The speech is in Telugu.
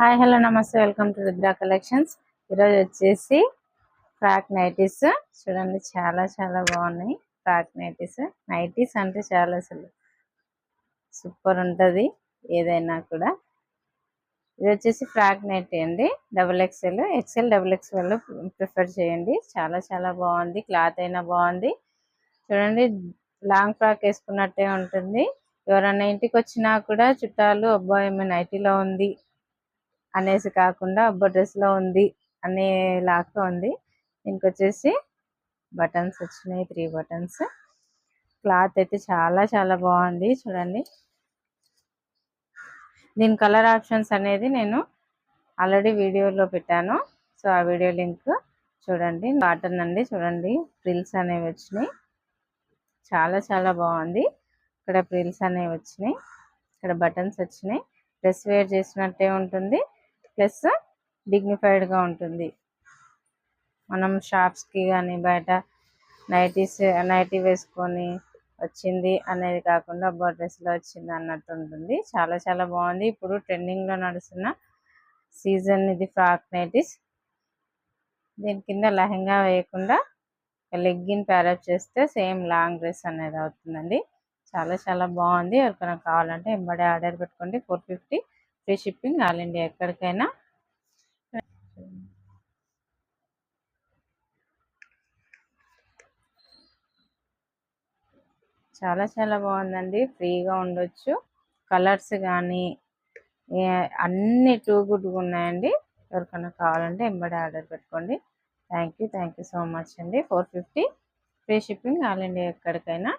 హాయ్ హలో నమస్తే వెల్కమ్ టు రుద్ర కలెక్షన్స్. ఈరోజు వచ్చేసి ఫ్రాక్ నైటీస్ చూడండి, చాలా చాలా బాగున్నాయి. ఫ్రాక్ నైటీస్ అంటే చాలా అసలు సూపర్ ఉంటుంది ఏదైనా కూడా. ఇది వచ్చేసి ఫ్రాక్ నైటీ అండి, ఎక్సెల్ డబుల్ ఎక్స్ఎల్ ప్రిఫర్ చేయండి. చాలా చాలా బాగుంది, క్లాత్ అయినా బాగుంది. చూడండి, లాంగ్ ఫ్రాక్ వేసుకున్నట్టే ఉంటుంది. ఎవరైనా ఇంటికి వచ్చినా కూడా చుట్టాలు అబ్బాయి ఏమో నైటీలో ఉంది అనేసి కాకుండా అబ్బా డ్రెస్లో ఉంది అనేలాగా ఉంది. ఇంకొచ్చేసి బటన్స్ వచ్చినాయి, 3 బటన్స్. క్లాత్ అయితే చాలా చాలా బాగుంది. చూడండి, దీని కలర్ ఆప్షన్స్ అనేది నేను ఆల్రెడీ వీడియోలో పెట్టాను, సో ఆ వీడియో లింక్ చూడండి. కాటన్ అండి, చూడండి ఫ్రిల్స్ అనేవి వచ్చినాయి. చాలా చాలా బాగుంది. ఇక్కడ ఫ్రిల్స్ అనేవి వచ్చినాయి, ఇక్కడ బటన్స్ వచ్చినాయి. డ్రెస్ వేర్ చేసినట్టే ఉంటుంది, ప్లస్ డిగ్నిఫైడ్గా ఉంటుంది. మనం షాప్స్కి కానీ బయట నైటీ వేసుకొని వచ్చింది అనేది కాకుండా అబ్బా డ్రెస్లో వచ్చింది అన్నట్టు ఉంటుంది. చాలా చాలా బాగుంది. ఇప్పుడు ట్రెండింగ్లో నడుస్తున్న సీజన్ ఇది ఫ్రాక్ నైటీస్. దీని కింద లెహంగా వేయకుండా లెగ్గిన్ ప్యారప్ చేస్తే సేమ్ లాంగ్ డ్రెస్ అనేది అవుతుందండి. చాలా చాలా బాగుంది. ఎవరికైనా కావాలంటే ఎంబడే ఆర్డర్ పెట్టుకోండి. 450 ఫ్రీ షిప్పింగ్, ఆల్ ఇండియా ఎక్కడికైనా. చాలా చాలా బాగుందండి, ఫ్రీగా ఉండొచ్చు. కలర్స్ కానీ అన్ని టూ గుడ్గా ఉన్నాయండి. ఎవరికైనా కావాలంటే ఎంబడే ఆర్డర్ పెట్టుకోండి. థ్యాంక్ యూ సో మచ్ అండి. 450 ఫ్రీ షిప్పింగ్, ఆల్ ఇండియా ఎక్కడికైనా.